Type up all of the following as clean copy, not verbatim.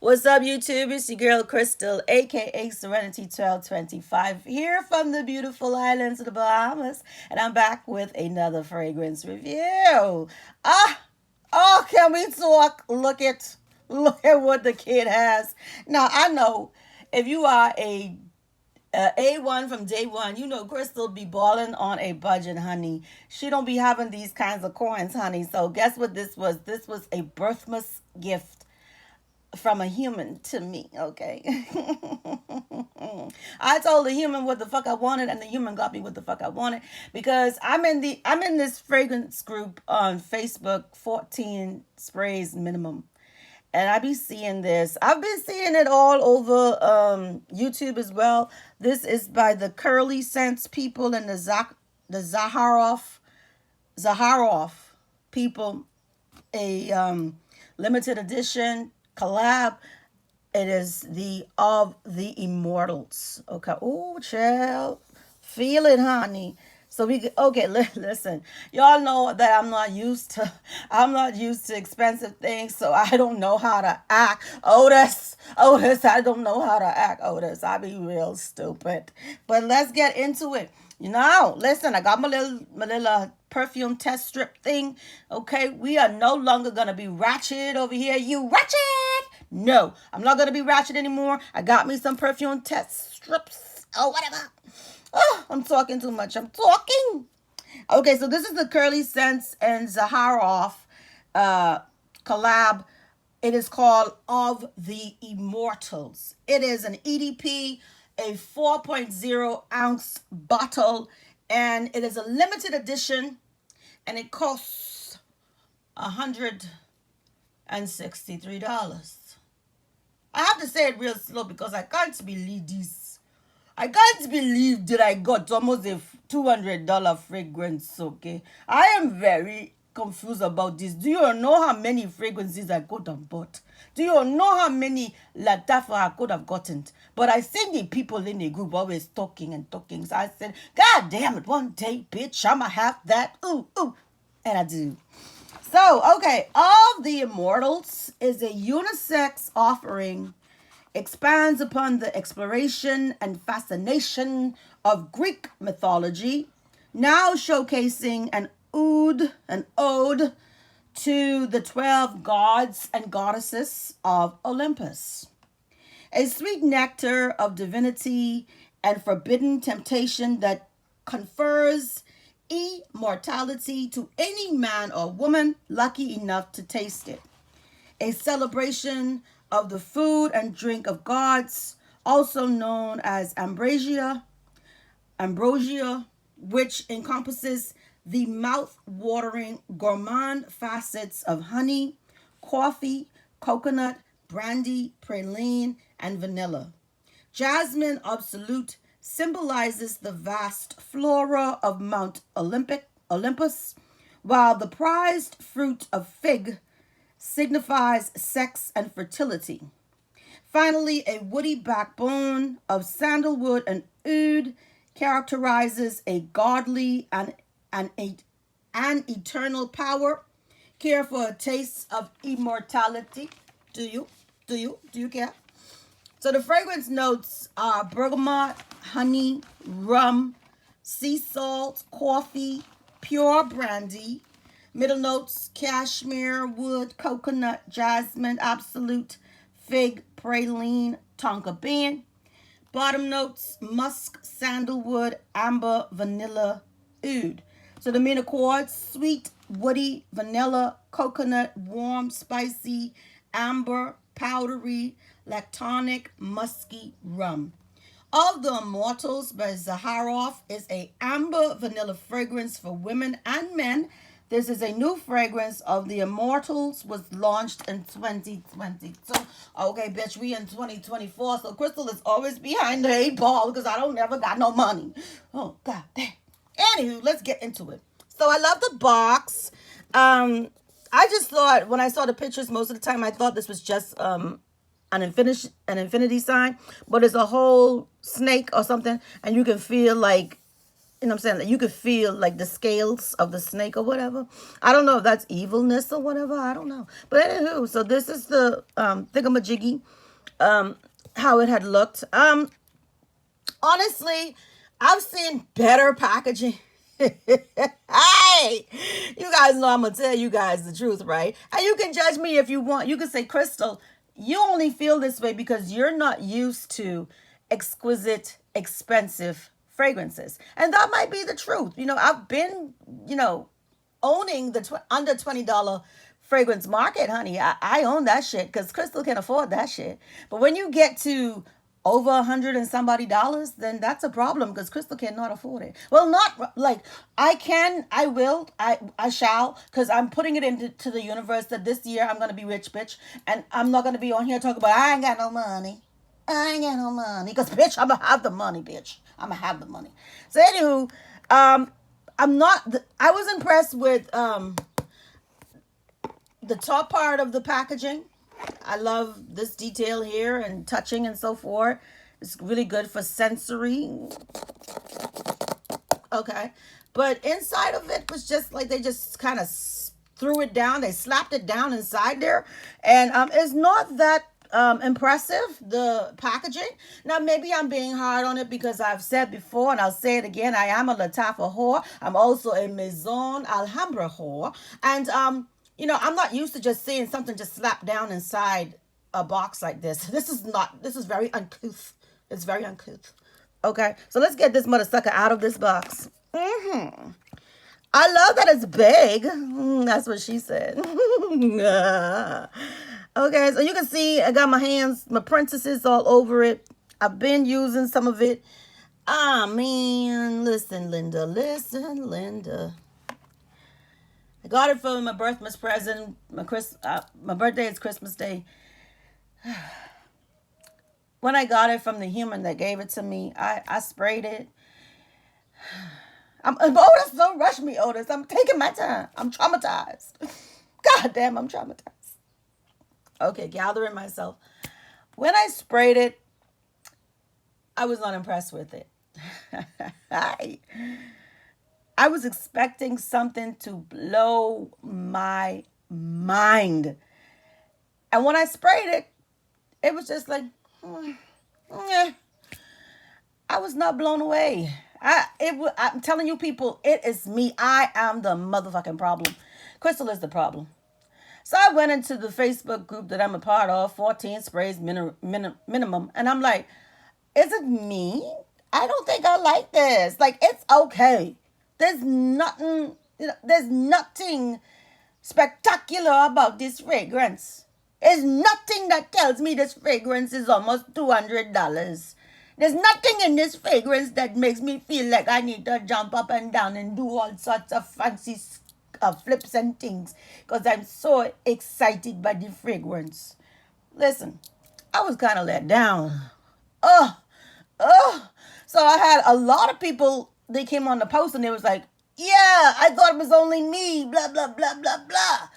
What's up, YouTube? It's your girl Krystal, aka Serenity 1225, here from the beautiful islands of the Bahamas, and I'm back with another fragrance review. Can we talk? Look at what the kid has. Now I know if you are a one from day one, you know Krystal be balling on a budget, honey. She don't be having these kinds of coins, honey. So guess what this was? This was a birthmas gift from a human to me, okay? I told the human what the fuck I wanted and the human got me what the fuck I wanted because I'm in this fragrance group on Facebook, 14 sprays minimum. And I be seeing this. I've been seeing it all over YouTube as well. This is by the curlyscents people and the Zaharoff people, a limited edition collab. It is the of the Immortals. Okay. Oh, child. Feel it, honey. So okay, listen. Y'all know that I'm not used to expensive things, so I don't know how to act. Otis, I don't know how to act, Otis. I be real stupid. But let's get into it. Listen, I got my little perfume test strip thing. Okay, we are no longer gonna be ratchet over here. You ratchet? No, I'm not gonna be ratchet anymore. I got me some perfume test strips. Oh, whatever. Oh, I'm talking too much. I'm talking. Okay, so this is the curlyscents and Zaharoff collab. It is called Of the Immortals. It is an EDP, a 4.0 ounce bottle, and it is a limited edition, and it costs $163. I have to say it real slow because I can't believe this. I can't believe that I got almost a $200 fragrance, okay? I am very confused about this. Do you know how many fragrances I could have bought? Do you know how many Latafa I could have gotten? But I seen the people in the group always talking and talking. So I said, God damn it, one day, bitch, I'ma have that. Ooh, ooh. And I do. So, okay, Of the Immortals is a unisex offering, expands upon the exploration and fascination of Greek mythology, now showcasing an ode to the 12 gods and goddesses of Olympus. A sweet nectar of divinity and forbidden temptation that confers immortality to any man or woman lucky enough to taste it. A celebration of the food and drink of gods, also known as ambrosia, which encompasses the mouth-watering gourmand facets of honey, coffee, coconut, brandy, praline, and vanilla. Jasmine Absolute symbolizes the vast flora of Olympus, while the prized fruit of fig signifies sex and fertility. Finally, a woody backbone of sandalwood and oud characterizes a godly and eternal power. Care for a taste of immortality? Do you? Do you care? So the fragrance notes are bergamot, honey, rum, sea salt, coffee, pure brandy. Middle notes, cashmere, wood, coconut, jasmine, absolute, fig, praline, tonka bean. Bottom notes, musk, sandalwood, amber, vanilla, oud. So the main accords, sweet, woody, vanilla, coconut, warm, spicy, amber, powdery, lactonic, musky, rum. Of the Immortals by Zaharoff is a amber vanilla fragrance for women and men. This is a new fragrance. Of the Immortals was launched in 2022. Okay, bitch, we in 2024, so Krystal is always behind the 8 ball because I don't never got no money. Oh, God damn. Anywho, let's get into it. So I love the box. I just thought when I saw the pictures, most of the time I thought this was just an infinity sign, but it's a whole snake or something, and you can feel like you know what I'm saying? Like you could feel like the scales of the snake or whatever. I don't know if that's evilness or whatever. I don't know. But anywho, so this is the thingamajiggy, how it had looked. Honestly, I've seen better packaging. Hey, you guys know I'm gonna tell you guys the truth, right? And you can judge me if you want. You can say, Krystal, you only feel this way because you're not used to exquisite, expensive fragrances, and that might be the truth. I've been, you know, owning the under $20 fragrance market, honey. I own that shit because Krystal can afford that shit. But when you get to over 100 and somebody dollars, then that's a problem because Krystal cannot afford it. Well, not like I can, I will, I shall, because I'm putting it into the universe that this year I'm gonna be rich, bitch, and I'm not gonna be on here talking about I ain't got no money. I ain't got no money. Because, bitch, I'm going to have the money, bitch. I'm going to have the money. So, anywho, I'm not, I was impressed with the top part of the packaging. I love this detail here and touching and so forth. It's really good for sensory. Okay. But inside of it was just like they just kind of threw it down. They slapped it down inside there. And it's not that impressive, the packaging. Now, maybe I'm being hard on it because I've said before, and I'll say it again, I am a Latafa whore. I'm also a Maison Alhambra whore. And, I'm not used to just seeing something just slapped down inside a box like this. This is very uncouth. It's very uncouth. Okay, so let's get this mother sucker out of this box. I love that it's big. That's what she said. Okay, so you can see I got my hands, my princesses all over it. I've been using some of it. Ah, man. Listen, Linda. Listen, Linda. I got it for my birthday present. My birthday is Christmas Day. When I got it from the human that gave it to me, I sprayed it. Otis, don't rush me, Otis. I'm taking my time. I'm traumatized. God damn, I'm traumatized. Okay, gathering myself. When I sprayed it, I was not impressed with it. I was expecting something to blow my mind. And when I sprayed it, it was just like, I was not blown away. I'm telling you people, it is me. I am the motherfucking problem. Krystal is the problem. So I went into the Facebook group that I'm a part of, 14 sprays minimum. And I'm like, is it me? I don't think I like this. Like, it's okay. There's nothing spectacular about this fragrance. There's nothing that tells me this fragrance is almost $200. There's nothing in this fragrance that makes me feel like I need to jump up and down and do all sorts of fancy flips and things because I'm so excited by the fragrance. Listen, I was kind of let down. Oh, oh. So I had a lot of people, they came on the post and they was like, yeah, I thought it was only me, blah, blah, blah, blah, blah.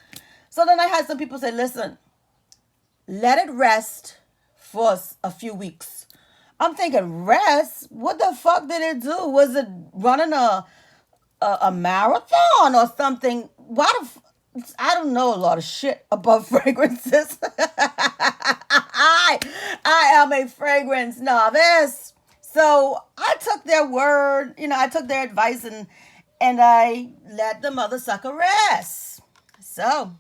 So then I had some people say, listen, let it rest for a few weeks. I'm thinking, rest? What the fuck did it do? Was it running a marathon or something? I don't know a lot of shit about fragrances. I am a fragrance novice. So I took their word, I took their advice and I let the mother sucker rest. So,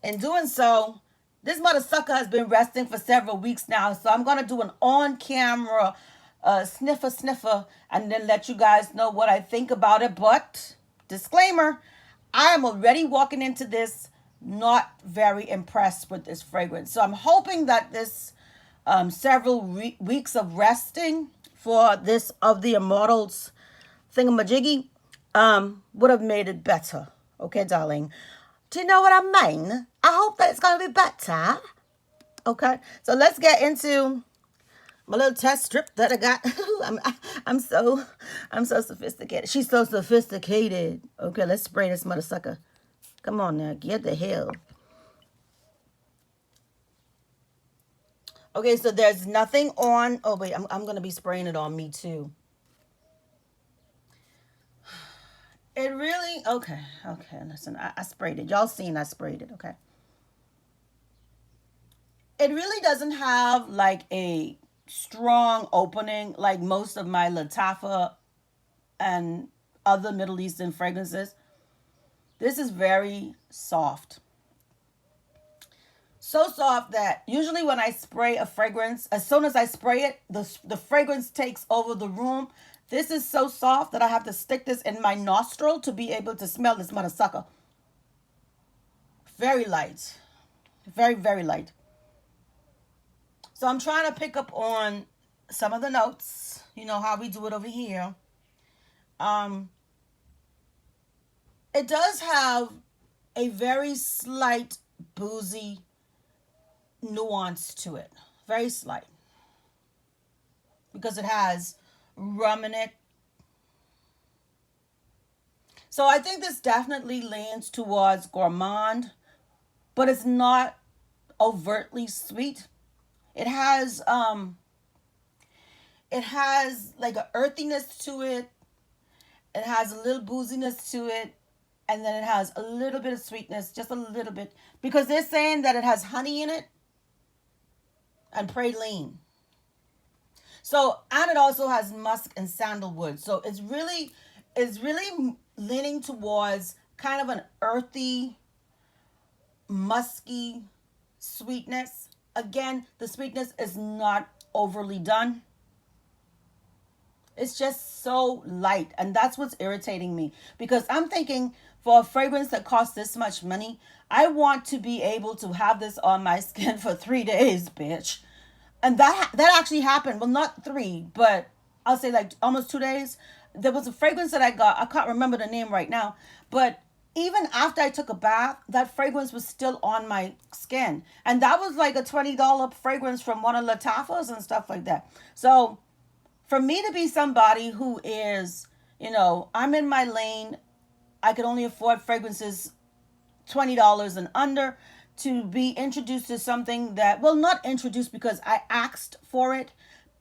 in doing so, this mother sucker has been resting for several weeks now. So I'm going to do an on-camera sniffer and then let you guys know what I think about it. But, disclaimer, I am already walking into this not very impressed with this fragrance. So I'm hoping that this several weeks of resting for this of the Immortals thingamajiggy would have made it better. Okay, darling? Do you know what I mean? I hope that it's going to be better. Okay, so let's get into my little test strip that I got. I'm so sophisticated. She's so sophisticated. Okay, let's spray this mother sucker. Come on now, get the hell. Okay, so there's nothing on. Oh wait, I'm gonna be spraying it on me too. It really, okay, okay, listen, I sprayed it. Y'all seen I sprayed it, okay? It really doesn't have like a strong opening like most of my Latafa and other Middle Eastern fragrances. This is very soft. So soft that usually when I spray a fragrance, as soon as I spray it, the fragrance takes over the room. This is so soft that I have to stick this in my nostril to be able to smell this mother sucker. Very light. Very, very light. So I'm trying to pick up on some of the notes. You know how we do it over here. Um, it does have a very slight boozy nuance to it. Very slight. Because it has rum in it. So I think this definitely leans towards gourmand, but it's not overtly sweet. It has like a earthiness to it. It has a little booziness to it, and then it has a little bit of sweetness, just a little bit, because they're saying that it has honey in it and praline. So, and it also has musk and sandalwood. So it's really leaning towards kind of an earthy, musky sweetness. Again, the sweetness is not overly done. It's just so light. And that's what's irritating me. Because I'm thinking for a fragrance that costs this much money, I want to be able to have this on my skin for 3 days, bitch. And that actually happened. Well, not three, but I'll say like almost 2 days. There was a fragrance that I got. I can't remember the name right now. But even after I took a bath, that fragrance was still on my skin. And that was like a $20 fragrance from one of Latafas and stuff like that. So for me to be somebody who is, I'm in my lane, I could only afford fragrances $20 and under, to be introduced to something that, well, not introduced because I asked for it,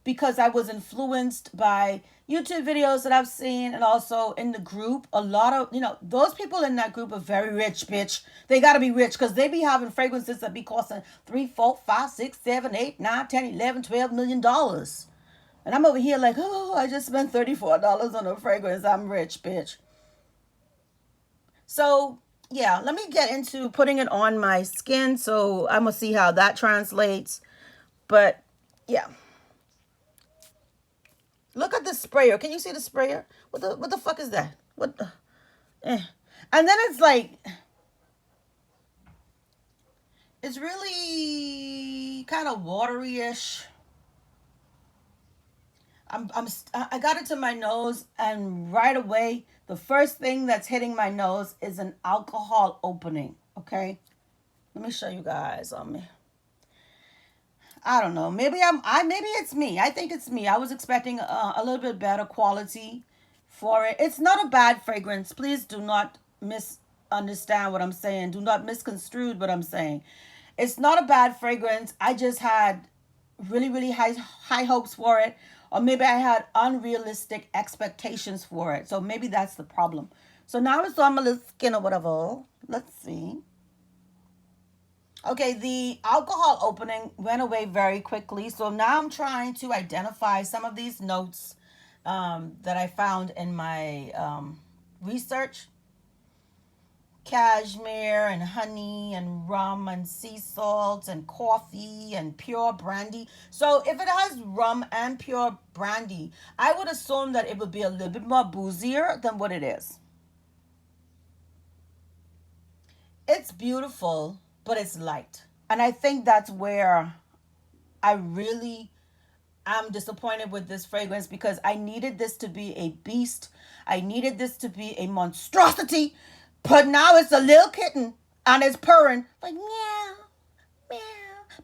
because I was influenced by YouTube videos that I've seen, and also in the group, a lot of, those people in that group are very rich, bitch. They gotta be rich because they be having fragrances that be costing 3, 4, 5, 6, 7, 8, 9, 10, 11, 12 million dollars. And I'm over here like, oh, I just spent $34 on a fragrance. I'm rich, bitch. So, yeah, let me get into putting it on my skin. So I'm going to see how that translates. But, yeah. Look at the sprayer. Can you see the sprayer? What the fuck is that? What the? And then it's like, it's really kind of watery-ish. I got it to my nose, and right away, the first thing that's hitting my nose is an alcohol opening. Okay, let me show you guys on me. I don't know. Maybe maybe it's me. I think it's me. I was expecting a little bit better quality for it. It's not a bad fragrance. Please do not misunderstand what I'm saying. Do not misconstrue what I'm saying. It's not a bad fragrance. I just had really, really high hopes for it. Or maybe I had unrealistic expectations for it. So maybe that's the problem. So now it's on my little skin or whatever. Let's see. Okay, the alcohol opening went away very quickly. So now I'm trying to identify some of these notes that I found in my research. Cashmere and honey and rum and sea salt and coffee and pure brandy. So if it has rum and pure brandy, I would assume that it would be a little bit more boozier than what it is. It's beautiful, but it's light. And I think that's where I really am disappointed with this fragrance, because I needed this to be a beast. I needed this to be a monstrosity. But now it's a little kitten and it's purring like meow, meow.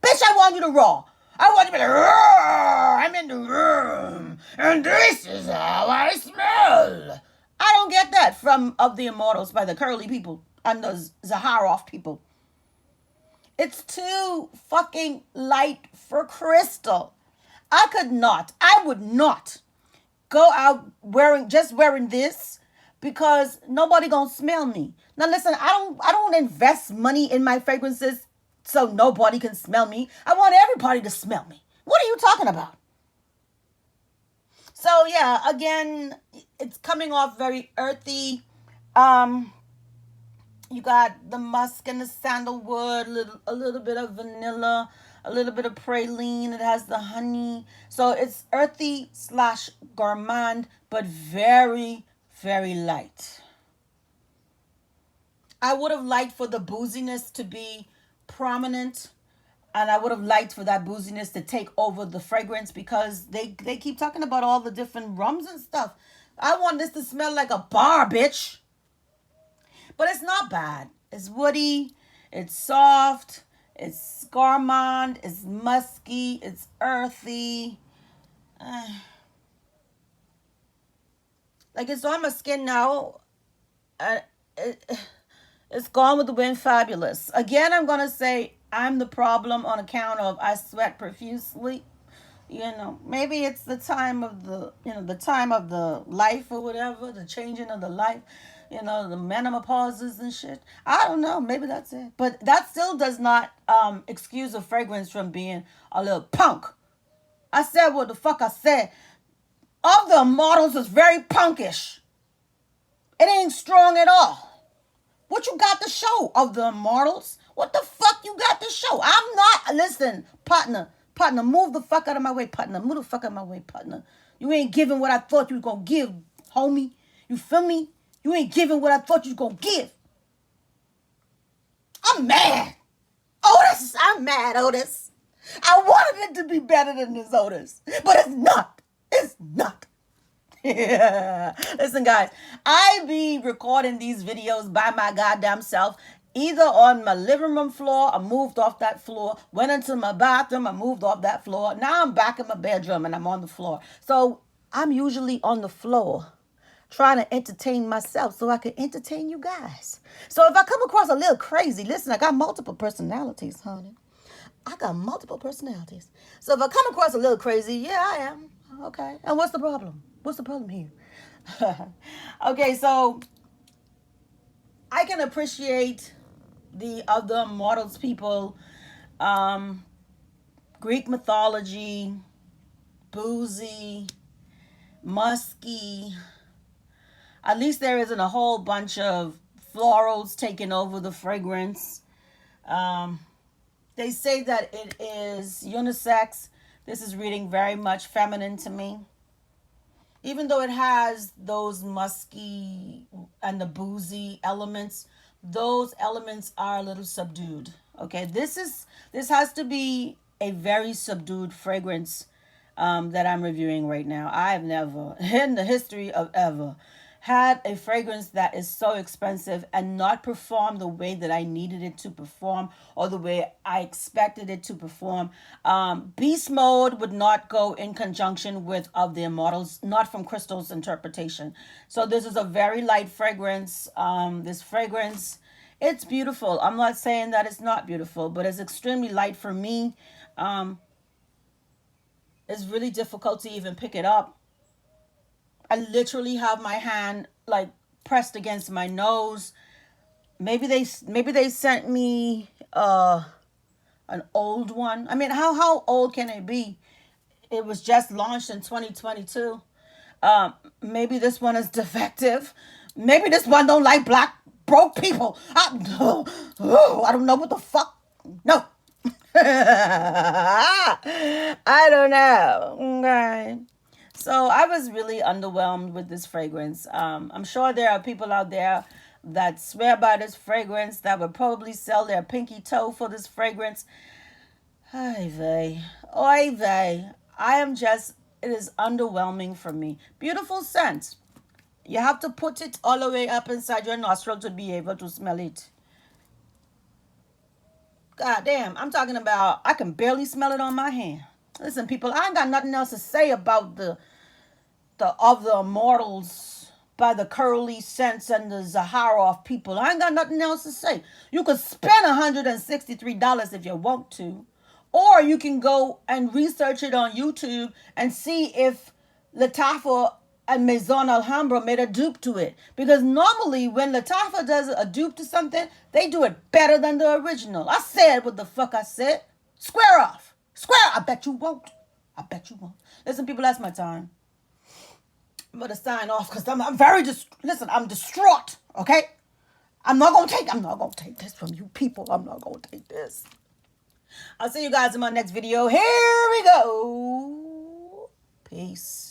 Bitch, I want you to roar. I want you to be like, roar. I'm in the room and this is how I smell. I don't get that from Of the Immortals by the Curly people and the Zaharoff people. It's too fucking light for Krystal. I would not go out wearing this because nobody gonna smell me. Now listen, I don't invest money in my fragrances so nobody can smell me. I want everybody to smell me. What are you talking about? So yeah, again, it's coming off very earthy. Um, you got the musk and the sandalwood, a little bit of vanilla, a little bit of praline. It has the honey. So it's earthy slash gourmand, but very, very light. I would have liked for the booziness to be prominent, and I would have liked for that booziness to take over the fragrance because they keep talking about all the different rums and stuff. I want this to smell like a bar, bitch. But it's not bad. It's woody, it's soft, it's gourmand, it's musky, it's earthy. Uh, like it's on my skin now. Uh, it, it's gone with the wind, fabulous. Again, I'm gonna say I'm the problem on account of I sweat profusely. Maybe it's the time of the time of the life or whatever, the changing of the life, the menopauses and shit. I don't know. Maybe that's it. But that still does not excuse a fragrance from being a little punk. I said what the fuck I said. Of the Immortals is very punkish. It ain't strong at all. What you got to show of the Immortals? What the fuck you got to show? I'm not, listen, partner, move the fuck out of my way, partner. Move the fuck out of my way, partner. You ain't giving what I thought you was gonna give, homie. You feel me? You ain't giving what I thought you was gonna give. I'm mad. Otis, I'm mad, Otis. I wanted it to be better than this, Otis. But it's not. It's not. Yeah. Listen, guys, I be recording these videos by my goddamn self. Either on my living room floor, I moved off that floor, went into my bathroom, I moved off that floor. Now I'm back in my bedroom and I'm on the floor. So I'm usually on the floor trying to entertain myself so I can entertain you guys. So if I come across a little crazy, listen, I got multiple personalities, honey. I got multiple personalities. So if I come across a little crazy, yeah, I am. Okay. And what's the problem? What's the problem here? Okay, so I can appreciate the other Immortals people, Greek mythology, boozy, musky. At least there isn't a whole bunch of florals taking over the fragrance. They say that it is unisex. This is reading very much feminine to me. Even though it has those musky and the boozy elements, those elements are a little subdued. Okay, this has to be a very subdued fragrance that I'm reviewing right now. I've never, in the history of ever, had a fragrance that is so expensive and not perform the way that I needed it to perform or the way I expected it to perform. Beast Mode would not go in conjunction with Of the Immortals, not from Krystal's interpretation. So this is a very light fragrance. This fragrance, it's beautiful. I'm not saying that it's not beautiful, but it's extremely light for me. It's really difficult to even pick it up. I literally have my hand like pressed against my nose. Maybe they sent me an old one. I mean, how old can it be? It was just launched in 2022. Maybe this one is defective. Maybe this one don't like black broke people. I don't know what the fuck. No. I don't know. Okay. So I was really underwhelmed with this fragrance. I'm sure there are people out there that swear by this fragrance that would probably sell their pinky toe for this fragrance. Oy vey. Oy vey. It is underwhelming for me. Beautiful scent. You have to put it all the way up inside your nostril to be able to smell it. God damn, I'm talking about I can barely smell it on my hand. Listen, people, I ain't got nothing else to say about the Of the Immortals by the curlyscents and the Zaharoff people. I ain't got nothing else to say. You could spend $163 if you want to. Or you can go and research it on YouTube and see if Latafa and Maison Alhambra made a dupe to it. Because normally when Lattafa does a dupe to something, they do it better than the original. I said what the fuck I said. Square off. Square. I bet you won't. I bet you won't. Listen, people, that's my time. I'm going to sign off because I'm very listen, I'm distraught, okay? I'm not going to take this from you people. I'm not going to take this. I'll see you guys in my next video. Here we go. Peace.